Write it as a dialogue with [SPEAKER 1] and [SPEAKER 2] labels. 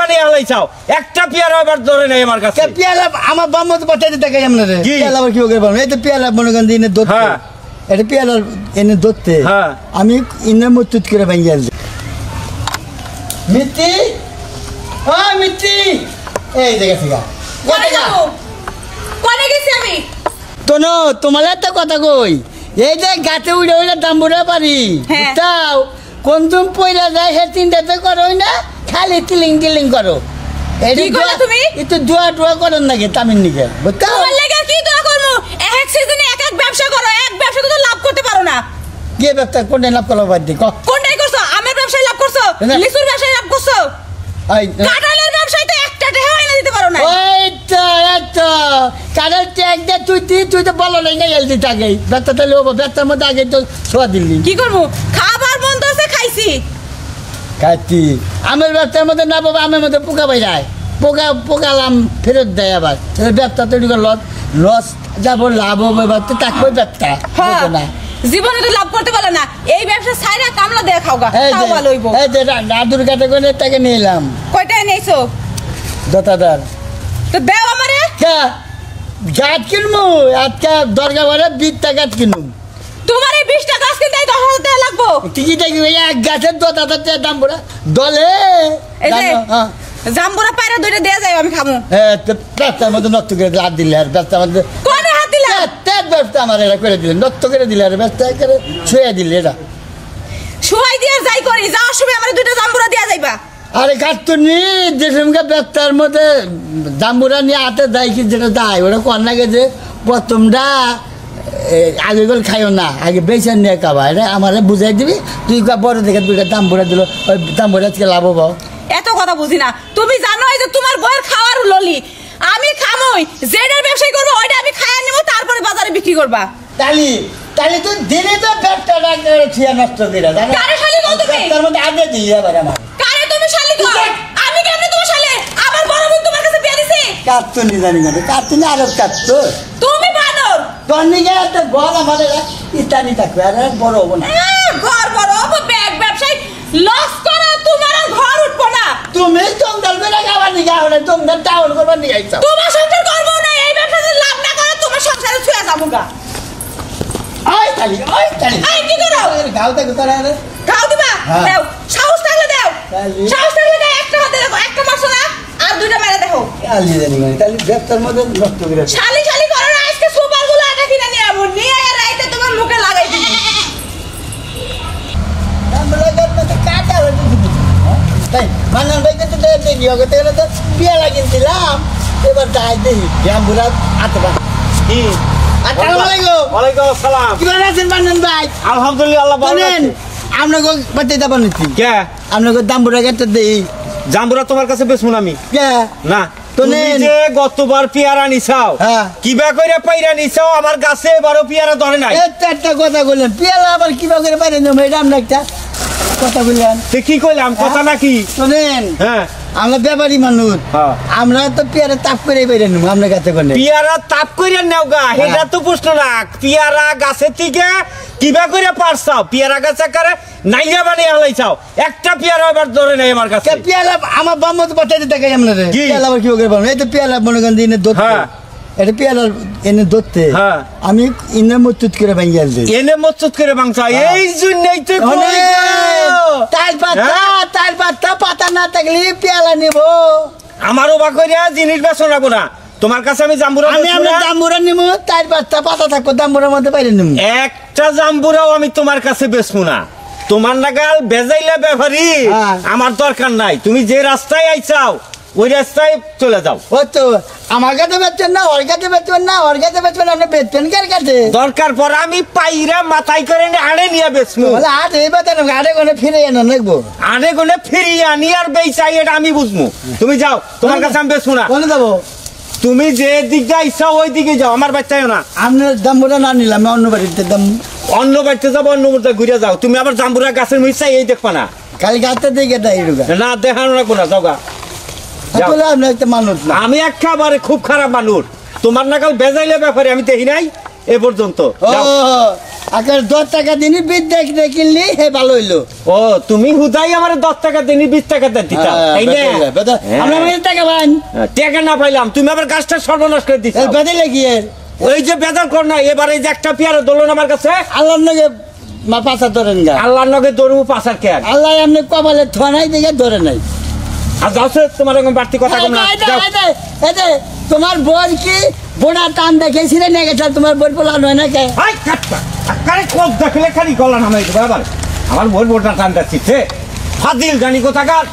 [SPEAKER 1] বানিয়ে হালাইছাও একটা পেয়ারা এবার ধরে নাই আমার কাছে
[SPEAKER 2] পেয়ারা আমার বাম্মা তো বাচ্চাদের দেখাই আমরা রে পেয়ারা আবার কি করে পাবো এই তো পেয়ারা মনে করেন এনে ধরতে এটা পেয়ারা এনে ধরতে আমি ইনে মতুত করে ভাঙিয়ে আসছি মিত্তি ও মিত্তি এই জায়গা থেকে
[SPEAKER 3] কোনে গেছি আমি
[SPEAKER 2] তোনো তোমার একটা কথা কই এই যে গাছে উড়ে উড়ে দাম্বুরা পারি তাও কোন তুমি পয়লা যায় হে চিন্তাতে করোই না খালি টিলিং টিলিং করো
[SPEAKER 3] কি করো তুমি
[SPEAKER 2] একটু দোয়া টোয়া করেন নাকি তামিন নিকে
[SPEAKER 3] তোমার লাগা কি দোয়া করবো এক সিজনে এক এক ব্যবসা করো এক ব্যবসা তো লাভ করতে পারো না
[SPEAKER 2] কি ব্যবসা কোনটা লাভ করো বাদ দি
[SPEAKER 3] কোনটাই করছো আমের ব্যবসায় লাভ করছো লিচুর ব্যবসায় লাভ করছো কাঁঠালের ব্যবসায় তো একটা টাকা এনে দিতে পারো না
[SPEAKER 2] ওই তো কাঁঠাল ট্যাগ দে তুই তো বলো নাই না এলদি টাকাই ব্যবসাটা লোবো ব্যবসার মধ্যে আগে তো ছোয়া দিল্লি
[SPEAKER 3] কি করবো খাবার বন্ধ আছে খাইছি
[SPEAKER 2] খাইছি আমের ব্যবসার মধ্যে না বাবা আমের মধ্যে পোকা বাইরায় পোকালাম ফেরত দেয় আবার ব্যবসা তৈরি করে লস যাবো লাভ হবে তাকবো ব্যবসা না
[SPEAKER 3] জীবনে তো লাভ করতে পারো না এই ব্যবসা ছাইরা কামলা দেয়া খাওগা খাও ভালো হইবো
[SPEAKER 2] এই যে দাদুর কাছে কোনে টাকা নিয়ে এলাম
[SPEAKER 3] কয়টা এনেছো
[SPEAKER 2] 10,000
[SPEAKER 3] তো দাও আমারে
[SPEAKER 2] কা গাছ কিনবো আজকে দরকার পড়ে 20 টাকা কিনবো
[SPEAKER 3] তোমার এই 20 টাকা গাছ কিনতে 10,000 টাকা লাগবো
[SPEAKER 2] ঠিকই দেখি এক গাছের 10,000 টাকা দাম পড়া দলে
[SPEAKER 3] জাম্বুরা পায়রা দুইটা দেয়া যায় আমি খাবো
[SPEAKER 2] ব্যবসার মধ্যে নষ্ট করে হাত দিলে আর ব্যবসার মধ্যে
[SPEAKER 3] কোনে হাত দিলা
[SPEAKER 2] ব্যবসা আমার এটা করে দিলেন নষ্ট করে দিলে আর ব্যবসা করে ছুঁয়ে দিলে এটা
[SPEAKER 3] শুয়াই দিয়ে যাই করি যাওয়ার সময় আমার দুইটা জাম্বুরা দেয়া যাইবা
[SPEAKER 2] আরে গাছ তো নি যে সময় ব্যবসার মধ্যে জাম্বুরা নিয়ে হাতে দেয় কি যেটা দেয় ওটা কর লাগে যে প্রথমটা আগে গেলে খাইও না আগে বেছে নিয়ে খাবা এটা আমার বুঝাই দিবি তুই বড় দেখে দুইটা দাম্বুরা দিল ওই দাম্বুরা আজকে লাভ হবো
[SPEAKER 3] এত কথা বুঝি না তুমি জানো এই যে তোমার বউয়ের খাওয়ার ললি আমি খামই যেটার ব্যবসা করবো ওইটা আমি খাইয়া নেবো তারপরে বাজারে বিক্রি করবা
[SPEAKER 2] তাহলে তো দিনে তো ব্যবসা ছিয়া নষ্ট করে
[SPEAKER 3] কারে শালি বল তুমি
[SPEAKER 2] তার মধ্যে আগে দিই আবার আমার
[SPEAKER 3] কারে তুমি শালি কো আমি কেমনে তোমার শালি আমার বড় বোন তোমার কাছে বিয়ে দিছে
[SPEAKER 2] কাটতুনি জানি না কাটতুনি আরো কাটতো
[SPEAKER 3] তুমি বানর
[SPEAKER 2] তনিকে একটা ঘর আমাদের ইতানি থাকবে আর বড় হবো না
[SPEAKER 3] ঘর বড় হবো ব্যাগ ব্যবসায় লস করো তোমার ঘর উঠবো না
[SPEAKER 2] তুমি তোমদাল করে খাবার নিয়ে যাও না তোমদাল টাউন করবার নিয়ে যাইছো
[SPEAKER 3] তোমার সংসার করবো না এই ব্যবসাতে লাভ না করে তোমার সংসারে ছুঁয়ে যাবো গা
[SPEAKER 2] ওই তালি
[SPEAKER 3] এই কি করো
[SPEAKER 2] গাও তে কোথায় রে
[SPEAKER 3] গাও দিবা দাও সাহস থাকলে দাও সাহস থাকলে দাও একটা হাতে রাখো একটা মারছো না আর দুইটা মেরে দেখো
[SPEAKER 2] আলি জানি মানে তালি ব্যবসার মধ্যে নষ্ট করে
[SPEAKER 3] শালি করো না আজকে সুপারগুলো আটা কিনে নিয়ে আমু নিয়ে আর রাইতে তোমার মুখে লাগাই দিবি
[SPEAKER 2] আমরা করতে কাটা হয়ে দিবি তাই মানন ভাই তো দেখি ওকে তো পেয়ারা কিনছিলাম এবার যাই দেখি জাম্বুরা আতবা
[SPEAKER 1] কি
[SPEAKER 2] আসসালামু আলাইকুম
[SPEAKER 1] ওয়ালাইকুম আসসালাম
[SPEAKER 2] কেমন আছেন মানন ভাই
[SPEAKER 1] আলহামদুলিল্লাহ ভালো আছি
[SPEAKER 2] আপনাকে বাড়তে যাবেন নাকি
[SPEAKER 1] কে
[SPEAKER 2] আপনাকে দাম্বুরা কেটে দেই
[SPEAKER 1] জাম্বুরা তোমার কাছে বেচবো না আমি
[SPEAKER 2] কে
[SPEAKER 1] না তুমি যে গতবার পেয়ারা নিছাও কিবা কইরা পাইরা নিছাও আমার গাছে এবারও পেয়ারা ধরে নাই
[SPEAKER 2] একটা কথা বললেন পেয়ারা আবার কিবা করে পাইরা নেব এটা আমরা একটা কথা বললেন
[SPEAKER 1] তো কি কইলাম কথা নাকি
[SPEAKER 2] শুনেন
[SPEAKER 1] হ্যাঁ
[SPEAKER 2] আমরা ব্যাপারী মানুষ আমরা তো পেয়ারা তাপ করে বেরে নেব আমরা গাছে কোনে
[SPEAKER 1] পেয়ারা তাপ করে নাও গা এটা তো প্রশ্ন না পেয়ারা গাছের থেকে কিবা করে পারছাও পেয়ারা গাছে করে নাইয়া বানিয়ে হালাইছাও একটা পেয়ারা এবার ধরে নাই আমার কাছে
[SPEAKER 2] পেয়ারা আমার বাম্মা তো বাচ্চাদের দেখাই আমরা পেয়ারা আবার কি করে পাবো এই তো পেয়ারা মনে করেন এনে ধরতে এটা পেয়ারা এনে ধরতে আমি ইনে মতুত করে ভাঙিয়ে আসছি
[SPEAKER 1] এনে মতুত করে ভাঙছা এই জন্যই তো
[SPEAKER 2] তার পাতা পাতা না থাকলে পেয়ারা নিব
[SPEAKER 1] আমার অবাক করিয়া জিনিস বেচো রাখবো না তোমার কাছে আমি জাম্বুরা
[SPEAKER 2] জাম্বুরা নিব তার পাতা পাতা থাকবো জাম্বুরার মধ্যে বাইরে নিব
[SPEAKER 1] একটা জাম্বুরাও আমি তোমার কাছে বেচবো না তোমার নাগাল বেজাইলে ব্যাপারী আমার দরকার নাই তুমি যে রাস্তায় আইছাও ওই রাস্তায় চলে যাও
[SPEAKER 2] ও তো আমার কাছে বেচবেন না ওর কাছে বেচবেন না ওর কাছে বেচবেন আপনি বেচবেন কার কাছে
[SPEAKER 1] দরকার পর আমি পাইরা মাথায় করে আড়ে নিয়ে বেচবো
[SPEAKER 2] আট এই বেতন আড়ে কোনে ফিরে এনে দেখবো
[SPEAKER 1] আড়ে কোনে ফিরিয়ে আনি আর বেচাই এটা আমি বুঝবো তুমি যাও তোমার কাছে আমি বেচবো না
[SPEAKER 2] কোনে যাবো
[SPEAKER 1] তুমি যে দিকটা ইচ্ছা ওই দিকে যাও আমার বাচ্চাও না
[SPEAKER 2] আপনার জাম্বুরা না নিলাম অন্য বাড়িতে দাম
[SPEAKER 1] অন্য বাড়িতে যাবো অন্য বাড়িতে ঘুরে যাও তুমি আবার জাম্বুরা গাছের মিশাই এই দেখবা না
[SPEAKER 2] কাল গাছটা দেখে দেয়
[SPEAKER 1] না দেখানো রাখবো না যাও গা
[SPEAKER 2] মানুষ
[SPEAKER 1] আমি একেবারে খুব খারাপ মানুষ তোমার নাকাল বেজাইলে ব্যাপারে আমি দেখি নাই এ পর্যন্ত
[SPEAKER 2] আকার 10 টাকা দিনই বিদ দেখলে কিনলি হে ভালো হইলো
[SPEAKER 1] ও তুমি হুদাই আমার 10 টাকা দিনি 20 টাকা দিতা তাই না
[SPEAKER 2] আমরা মানে টাকা পান
[SPEAKER 1] টাকা না পাইলাম তুমি আবার গাছটা সর্বনাশ করে দিছো
[SPEAKER 2] এর বদলে কি এর
[SPEAKER 1] ওই যে বেজার কর না এবারে যে একটা পেয়ারা দোলো না আমার কাছে
[SPEAKER 2] আল্লাহর নাকি মা পাছা ধরেন গা
[SPEAKER 1] আল্লাহর নগে দৌড়বো পাশার কেন
[SPEAKER 2] আল্লাহ এমনি কপালে থনাই দিকে ধরে নাই
[SPEAKER 1] আর যাও সে, তোমার এখন বাড়তি কথা কম না যাও।
[SPEAKER 2] তোমার বোন কি বোনা টান দেখেছিল না গেছে তোমার বোন পোলান হয় না কে
[SPEAKER 1] হাই কাটটা আকারে কোপ দেখলে খালি গলা নামাই দেবো আবার আমার বোন বোনটা টান যাচ্ছে ফাজিল জানি কোথাকার